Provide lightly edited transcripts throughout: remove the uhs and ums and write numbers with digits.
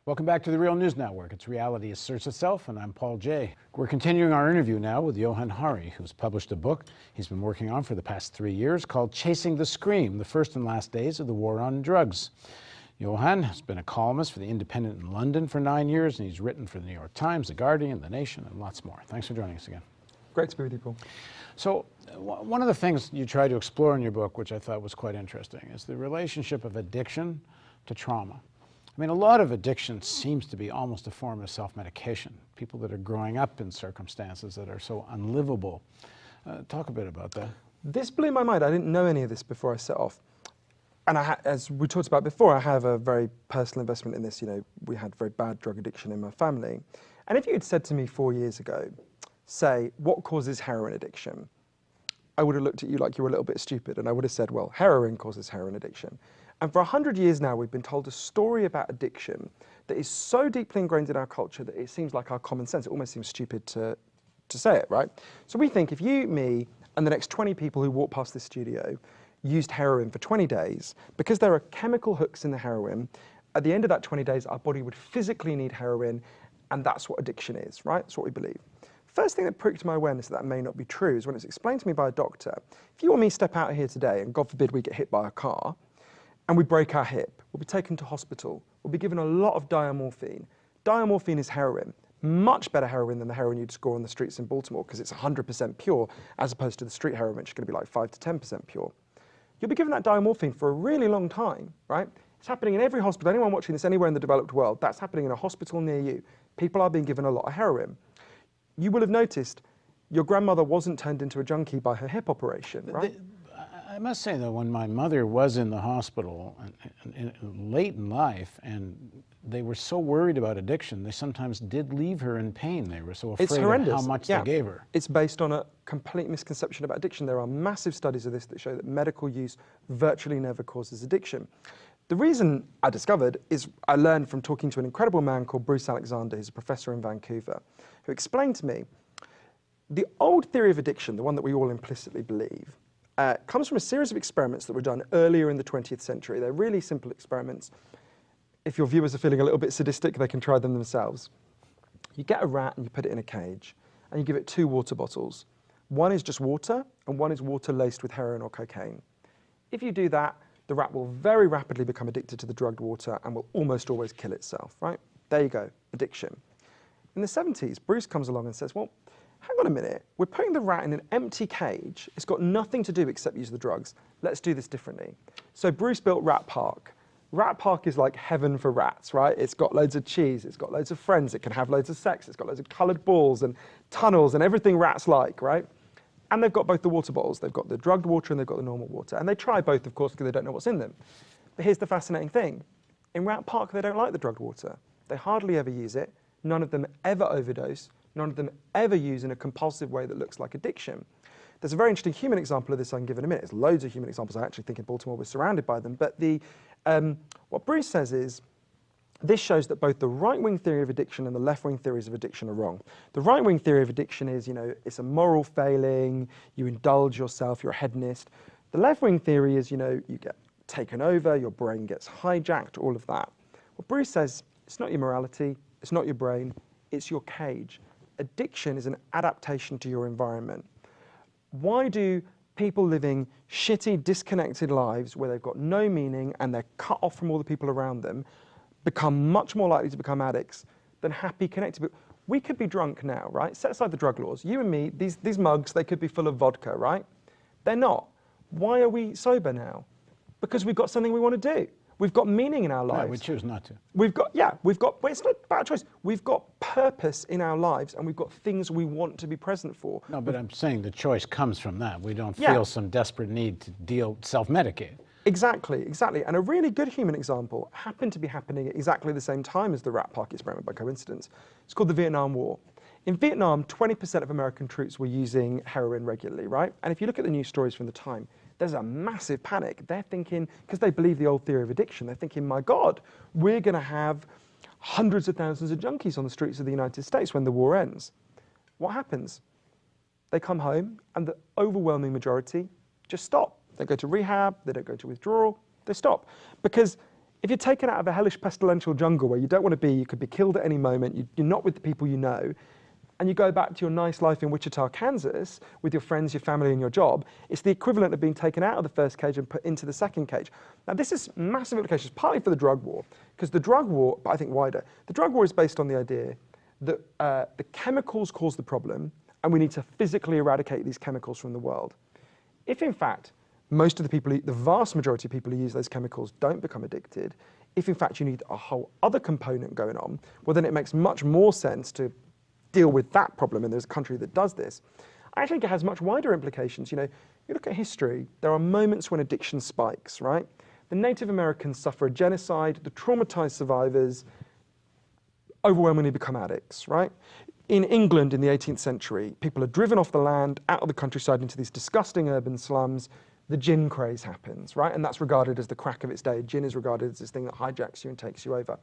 Welcome back to the Real News Network. It's Reality Asserts Itself, and I'm Paul Jay. We're continuing our interview now with Johann Hari, who's published a book he's been working on for the past 3 years called Chasing the Scream, the First and Last Days of the War on Drugs. Johann has been a columnist for The Independent in London for 9 years, and he's written for The New York Times, The Guardian, The Nation, and lots more. Thanks for joining us again. Great to be with you, Paul. So one of the things you try to explore in your book, which I thought was quite interesting, is the relationship of addiction to trauma. I mean, a lot of addiction seems to be almost a form of self-medication. People that are growing up in circumstances that are so unlivable. Talk a bit about that. This blew my mind. I didn't know any of this before I set off. And as we talked about before, I have a very personal investment in this. You know, we had very bad drug addiction in my family. And if you had said to me 4 years ago, say, what causes heroin addiction? I would have looked at you like you were a little bit stupid, and I would have said, well, heroin causes heroin addiction. And for 100 years now, we've been told a story about addiction that is so deeply ingrained in our culture that it seems like our common sense. It almost seems stupid to say it, right? So we think if you, me, and the next 20 people who walk past this studio used heroin for 20 days, because there are chemical hooks in the heroin, at the end of that 20 days, our body would physically need heroin, and that's what addiction is, right? That's what we believe. First thing that pricked my awareness that may not be true is when it's explained to me by a doctor. If you or me step out of here today, and God forbid we get hit by a car, and we break our hip, we'll be taken to hospital, we'll be given a lot of diamorphine. Diamorphine is heroin, much better heroin than the heroin you'd score on the streets in Baltimore because it's 100% pure, as opposed to the street heroin, which is going to be like 5 to 10% pure. You'll be given that diamorphine for a really long time, right? It's happening in every hospital. Anyone watching this anywhere in the developed world, that's happening in a hospital near you. People are being given a lot of heroin. You will have noticed your grandmother wasn't turned into a junkie by her hip operation, right? I must say, though, when my mother was in the hospital late in life, and they were so worried about addiction, they sometimes did leave her in pain. They were so afraid of how much they gave her. It's based on a complete misconception about addiction. There are massive studies of this that show that medical use virtually never causes addiction. The reason I discovered is I learned from talking to an incredible man called Bruce Alexander, who's a professor in Vancouver, who explained to me the old theory of addiction, the one that we all implicitly believe, comes from a series of experiments that were done earlier in the 20th century. They're really simple experiments. If your viewers are feeling a little bit sadistic, they can try them themselves. You get a rat and you put it in a cage, and you give it 2 water bottles. One is just water, and one is water laced with heroin or cocaine. If you do that, the rat will very rapidly become addicted to the drugged water and will almost always kill itself, right? There you go, addiction. In the 70s, Bruce comes along and says, well, hang on a minute, we're putting the rat in an empty cage. It's got nothing to do except use the drugs. Let's do this differently. So Bruce built Rat Park. Rat Park is like heaven for rats, right? It's got loads of cheese, it's got loads of friends, it can have loads of sex, it's got loads of coloured balls and tunnels and everything rats like, right? And they've got both the water bottles. They've got the drugged water and they've got the normal water. And they try both, of course, because they don't know what's in them. But here's the fascinating thing. In Rat Park, they don't like the drugged water. They hardly ever use it. None of them ever overdose. None of them ever use in a compulsive way that looks like addiction. There's a very interesting human example of this I can give in a minute. There's loads of human examples. I actually think in Baltimore we're surrounded by them. But what Bruce says is, this shows that both the right-wing theory of addiction and the left-wing theories of addiction are wrong. The right-wing theory of addiction is, you know, it's a moral failing, you indulge yourself, you're a hedonist. The left-wing theory is, you know, you get taken over, your brain gets hijacked, all of that. What Bruce says, it's not your morality, it's not your brain, it's your cage. Addiction is an adaptation to your environment. Why do people living shitty, disconnected lives where they've got no meaning and they're cut off from all the people around them become much more likely to become addicts than happy, connected people? We could be drunk now, right? Set aside the drug laws. You and me, these mugs, they could be full of vodka, right? They're not. Why are we sober now? Because we've got something we want to do. We've got meaning in our lives. Yeah, we choose not to. Well, it's not about a choice. We've got purpose in our lives and we've got things we want to be present for. No, but I'm saying the choice comes from that. We don't feel some desperate need to self-medicate. Exactly, exactly. And a really good human example happened to be happening at exactly the same time as the Rat Park experiment by coincidence. It's called the Vietnam War. In Vietnam, 20% of American troops were using heroin regularly, right? And if you look at the news stories from the time, there's a massive panic. They're thinking, because they believe the old theory of addiction, they're thinking, my God, we're going to have hundreds of thousands of junkies on the streets of the United States when the war ends. What happens? They come home and the overwhelming majority just stop. They go to rehab, they don't go to withdrawal, they stop. Because If you're taken out of a hellish pestilential jungle where you don't want to be, you could be killed at any moment, you're not with the people you know, and you go back to your nice life in Wichita, Kansas, with your friends, your family, and your job, it's the equivalent of being taken out of the first cage and put into the second cage. Now, this has massive implications, partly for the drug war, because the drug war, but I think wider, the drug war is based on the idea that the chemicals cause the problem, and we need to physically eradicate these chemicals from the world. If, in fact, most of the people, the vast majority of people who use those chemicals don't become addicted, if, in fact, you need a whole other component going on, well, then it makes much more sense to deal with that problem, and there's a country that does this. I think it has much wider implications. You know, you look at history, there are moments when addiction spikes, right? The Native Americans suffer a genocide, the traumatized survivors overwhelmingly become addicts, right? In England in the 18th century, people are driven off the land, out of the countryside into these disgusting urban slums. The gin craze happens, right? And that's regarded as the crack of its day. Gin is regarded as this thing that hijacks you and takes you over.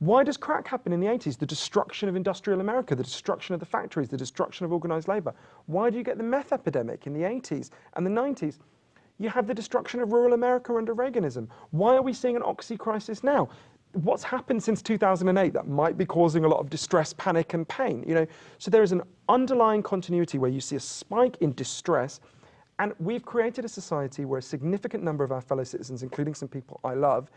Why does crack happen in the 80s? The destruction of industrial America, the destruction of the factories, the destruction of organized labor. Why do you get the meth epidemic in the 80s and the 90s? You have the destruction of rural America under Reaganism. Why are we seeing an oxy crisis now? What's happened since 2008 that might be causing a lot of distress, panic, and pain? You know, so there is an underlying continuity where you see a spike in distress, and we've created a society where a significant number of our fellow citizens, including some people I love,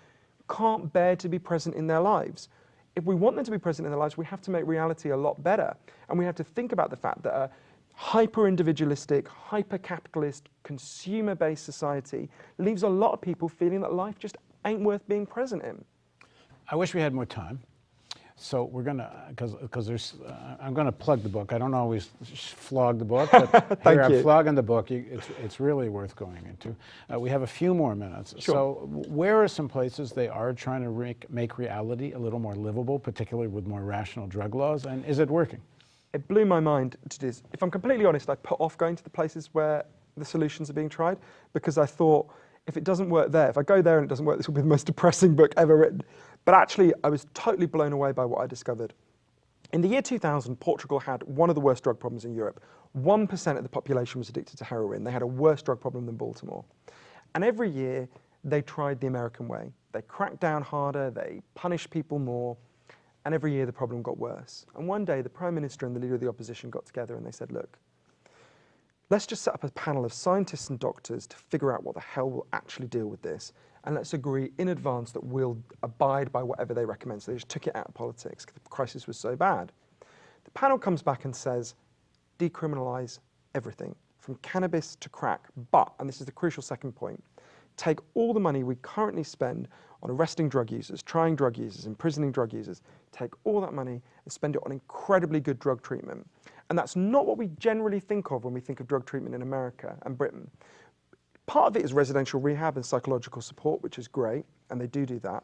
can't bear to be present in their lives. If we want them to be present in their lives, we have to make reality a lot better. And we have to think about the fact that a hyper-individualistic, hyper-capitalist, consumer-based society leaves a lot of people feeling that life just ain't worth being present in. I wish we had more time. So we're gonna, because there's, I'm gonna plug the book. I don't always flog the book, but here I'm flogging the book. It's really worth going into. We have a few more minutes. Sure. So where are some places they are trying to make reality a little more livable, particularly with more rational drug laws, and is it working? It blew my mind to this. If I'm completely honest, I put off going to the places where the solutions are being tried, because I thought, if it doesn't work there, if I go there and it doesn't work, this will be the most depressing book ever written. But actually, I was totally blown away by what I discovered. In the year 2000, Portugal had one of the worst drug problems in Europe. 1% of the population was addicted to heroin. They had a worse drug problem than Baltimore. And every year, they tried the American way. They cracked down harder, they punished people more, and every year the problem got worse. And one day, the Prime Minister and the leader of the opposition got together and they said, look, let's just set up a panel of scientists and doctors to figure out what the hell will actually deal with this. And let's agree in advance that we'll abide by whatever they recommend. So they just took it out of politics because the crisis was so bad. The panel comes back and says, decriminalize everything, from cannabis to crack. But, and this is the crucial second point, take all the money we currently spend on arresting drug users, trying drug users, imprisoning drug users, take all that money and spend it on incredibly good drug treatment. And that's not what we generally think of when we think of drug treatment in America and Britain. Part of it is residential rehab and psychological support, which is great, and they do that.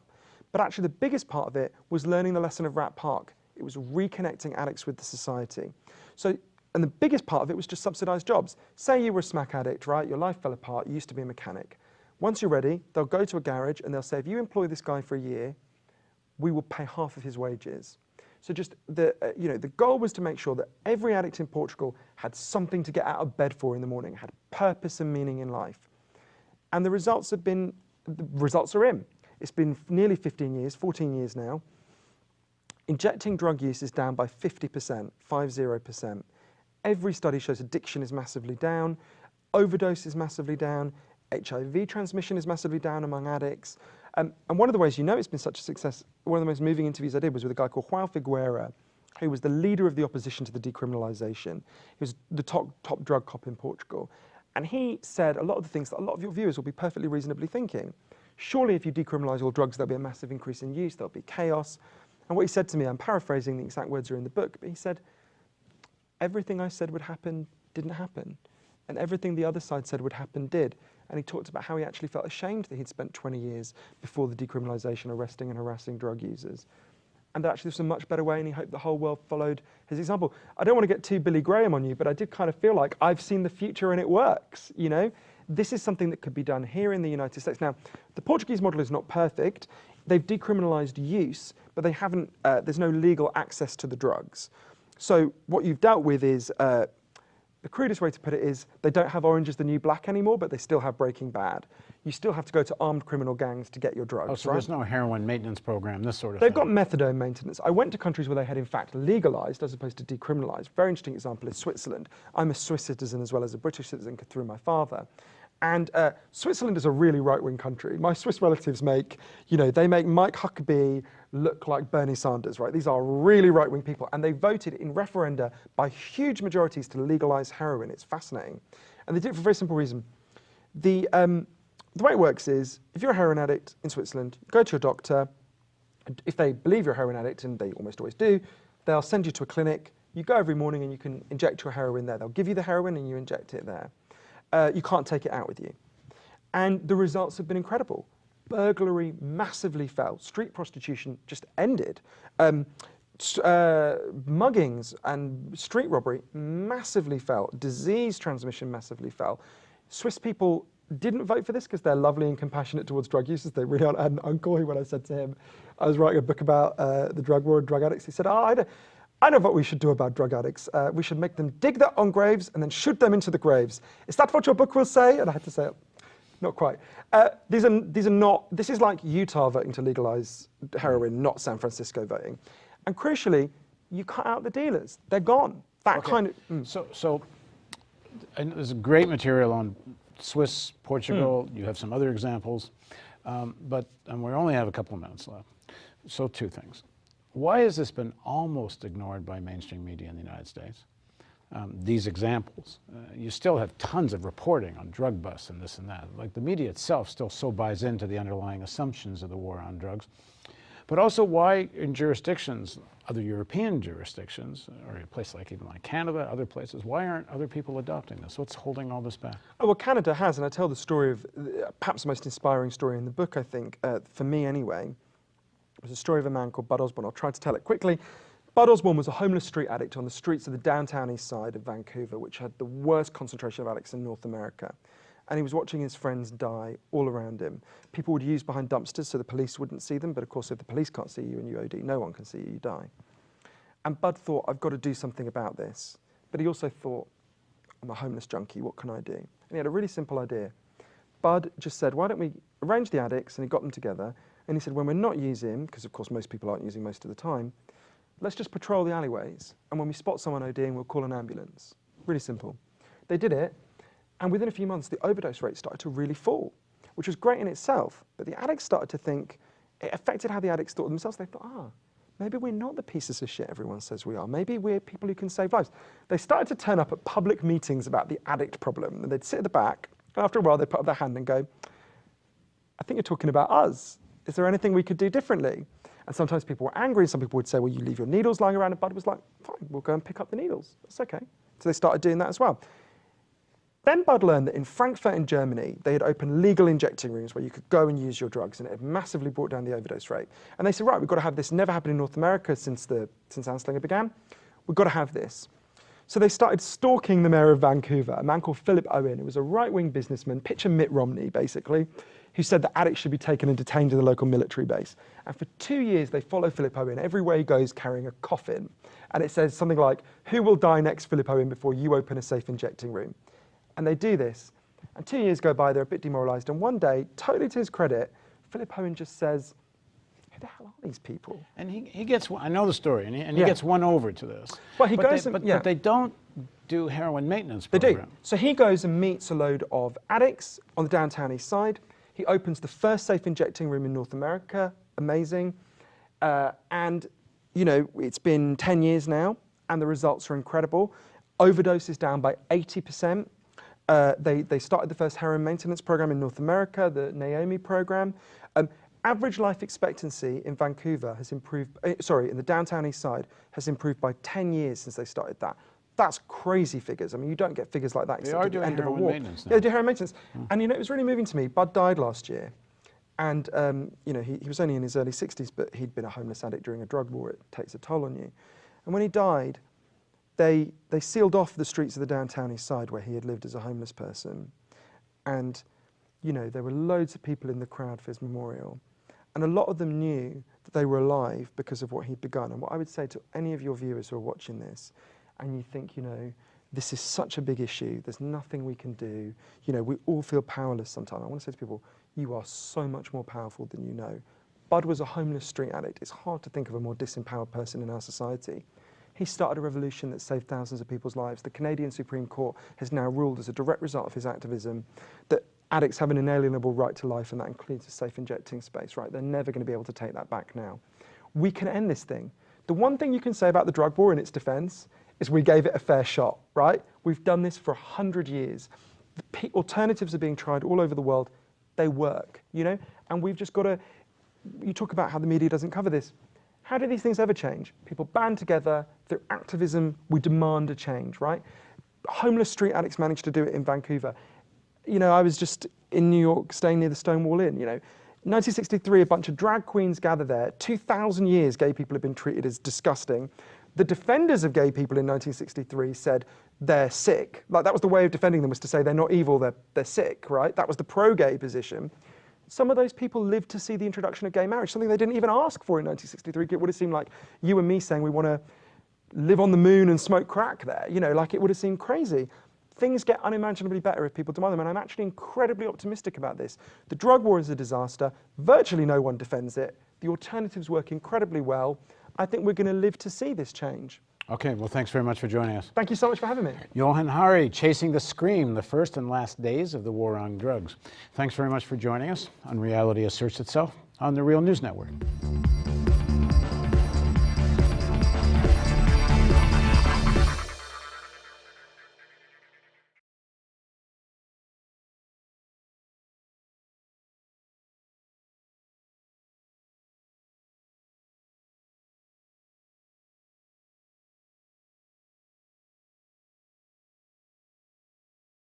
But actually the biggest part of it was learning the lesson of Rat Park. It was reconnecting addicts with the society. So, and the biggest part of it was just subsidized jobs. Say you were a smack addict, right? Your life fell apart, you used to be a mechanic. Once you're ready, they'll go to a garage and they'll say, if you employ this guy for a year, we will pay half of his wages. So just the goal was to make sure that every addict in Portugal had something to get out of bed for in the morning, had purpose and meaning in life. And the results are in. It's been nearly 15 years, 14 years now. Injecting drug use is down by 50%, 50%. Every study shows addiction is massively down, overdose is massively down, HIV transmission is massively down among addicts. And one of the ways you know it's been such a success, one of the most moving interviews I did was with a guy called João Figueira, who was the leader of the opposition to the decriminalisation. He was the top drug cop in Portugal. And he said a lot of the things that a lot of your viewers will be perfectly reasonably thinking. Surely if you decriminalise all drugs, there'll be a massive increase in use, there'll be chaos. And what he said to me, I'm paraphrasing, the exact words are in the book, but he said, everything I said would happen didn't happen. And everything the other side said would happen did. And he talked about how he actually felt ashamed that he'd spent 20 years before the decriminalisation arresting and harassing drug users. And that actually was a much better way, and he hoped the whole world followed his example. I don't want to get too Billy Graham on you, but I did kind of feel like I've seen the future and it works, you know? This is something that could be done here in the United States. Now, the Portuguese model is not perfect. They've decriminalised use, but they haven't, there's no legal access to the drugs. So what you've dealt with is the crudest way to put it is they don't have Orange is the New Black anymore, but they still have Breaking Bad. You still have to go to armed criminal gangs to get your drugs, Oh, so right? there's no heroin maintenance program, this sort of They've thing. got methadone maintenance. I went to countries where they had in fact legalized as opposed to decriminalized. Very interesting example is Switzerland. I'm a Swiss citizen as well as a British citizen through my father. And Switzerland is a really right-wing country. My Swiss relatives they make Mike Huckabee look like Bernie Sanders, right? These are really right-wing people. And they voted in referenda by huge majorities to legalize heroin. It's fascinating. And they did it for a very simple reason. The way it works is, if you're a heroin addict in Switzerland, you go to your doctor. If they believe you're a heroin addict, and they almost always do, they'll send you to a clinic. You go every morning and you can inject your heroin there. They'll give you the heroin and you inject it there. You can't take it out with you. And the results have been incredible. Burglary massively fell. Street prostitution just ended. Muggings and street robbery massively fell. Disease transmission massively fell. Swiss people didn't vote for this because they're lovely and compassionate towards drug users. They really aren't. I had an uncle who, when I said to him, I was writing a book about the drug war and drug addicts, he said, I know what we should do about drug addicts. We should make them dig their own graves and then shoot them into the graves. Is that what your book will say? And I had to say, not quite. These are not, this is like Utah voting to legalize heroin, not San Francisco voting. And crucially, you cut out the dealers. They're gone. That kind of. So and there's great material on Swiss, Portugal. You have some other examples, but we only have a couple of minutes left. So two things. Why has this been almost ignored by mainstream media in the United States? These examples. You still have tons of reporting on drug busts and this and that. Like the media itself still so buys into the underlying assumptions of the war on drugs. But also why in jurisdictions, other European jurisdictions, or a place like even like Canada, other places, why aren't other people adopting this? What's holding all this back? Oh, well, Canada has, and I tell the story of, perhaps the most inspiring story in the book, I think, for me anyway. It was a story of a man called Bud Osborne. I'll try to tell it quickly. Bud Osborne was a homeless street addict on the streets of the downtown east side of Vancouver, which had the worst concentration of addicts in North America. And he was watching his friends die all around him. People would use behind dumpsters so the police wouldn't see them, but of course if the police can't see you and you OD, no one can see you, you die. And Bud thought, I've got to do something about this. But he also thought, I'm a homeless junkie, what can I do? And he had a really simple idea. Bud just said, why don't we arrange the addicts, and he got them together. And he said, when we're not using, because of course most people aren't using most of the time, let's just patrol the alleyways. And when we spot someone ODing, we'll call an ambulance. Really simple. They did it, and within a few months, the overdose rate started to really fall, which was great in itself. But the addicts started to think, it affected how the addicts thought of themselves. They thought, maybe we're not the pieces of shit everyone says we are. Maybe we're people who can save lives. They started to turn up at public meetings about the addict problem. And they'd sit at the back, and after a while, they'd put up their hand and go, I think you're talking about us. Is there anything we could do differently? And sometimes people were angry. Some people would say, well, you leave your needles lying around. And Bud was like, fine, we'll go and pick up the needles. That's okay. So they started doing that as well. Then Bud learned that in Frankfurt in Germany, they had opened legal injecting rooms where you could go and use your drugs, and it had massively brought down the overdose rate. And they said, right, we've got to have this. Never happened in North America since Anslinger began. We've got to have this. So they started stalking the mayor of Vancouver, a man called Philip Owen, who was a right-wing businessman, picture Mitt Romney, basically, who said that addicts should be taken and detained in the local military base. And for 2 years, they follow Philip Owen. Everywhere he goes, carrying a coffin. And it says something like, who will die next, Philip Owen, before you open a safe injecting room? And they do this. And 2 years go by, they're a bit demoralized. And one day, totally to his credit, Philip Owen just says, who the hell are these people? And he gets, I know the story, and he gets won over to this. Well, he but goes, but they don't do heroin maintenance They program. do. So he goes and meets a load of addicts on the downtown east side. He opens the first safe injecting room in North America. Amazing. And, you know, it's been 10 years now, and the results are incredible. Overdose is down by 80%. They started the first heroin maintenance program in North America, the Naomi program. Average life expectancy in Vancouver has improved, in the downtown east side, has improved by 10 years since they started that. That's crazy figures. I mean, you don't get figures like that except at the end of a war. Yeah, they do heroin maintenance. And, you know, it was really moving to me. Bud died last year. And, you know, he was only in his early 60s, but he'd been a homeless addict during a drug war. It takes a toll on you. And when he died, they sealed off the streets of the downtown east side where he had lived as a homeless person. And, you know, there were loads of people in the crowd for his memorial. And a lot of them knew that they were alive because of what he'd begun. And what I would say to any of your viewers who are watching this, and you think, you know, this is such a big issue. There's nothing we can do. You know, we all feel powerless sometimes. I want to say to people, you are so much more powerful than you know. Bud was a homeless street addict. It's hard to think of a more disempowered person in our society. He started a revolution that saved thousands of people's lives. The Canadian Supreme Court has now ruled as a direct result of his activism that addicts have an inalienable right to life, and that includes a safe injecting space, right? They're never going to be able to take that back now. We can end this thing. The one thing you can say about the drug war in its defense is we gave it a fair shot, right? We've done this for 100 years. Alternatives are being tried all over the world. They work, you know? And we've just got to, you talk about how the media doesn't cover this. How do these things ever change? People band together, through activism, we demand a change, right? Homeless street addicts managed to do it in Vancouver. You know, I was just in New York, staying near the Stonewall Inn, you know. 1963, a bunch of drag queens gather there. 2,000 years gay people have been treated as disgusting. The defenders of gay people in 1963 said they're sick. Like, that was the way of defending them, was to say they're not evil, they're sick, right? That was the pro-gay position. Some of those people lived to see the introduction of gay marriage, something they didn't even ask for in 1963. It would have seemed like you and me saying we want to live on the moon and smoke crack there. You know, like, it would have seemed crazy. Things get unimaginably better if people demand them, and I'm actually incredibly optimistic about this. The drug war is a disaster. Virtually no one defends it. The alternatives work incredibly well. I think we're going to live to see this change. Okay, well, thanks very much for joining us. Thank you so much for having me. Johann Hari, Chasing the Scream, the first and last days of the war on drugs. Thanks very much for joining us on Reality Asserts Itself on the Real News Network.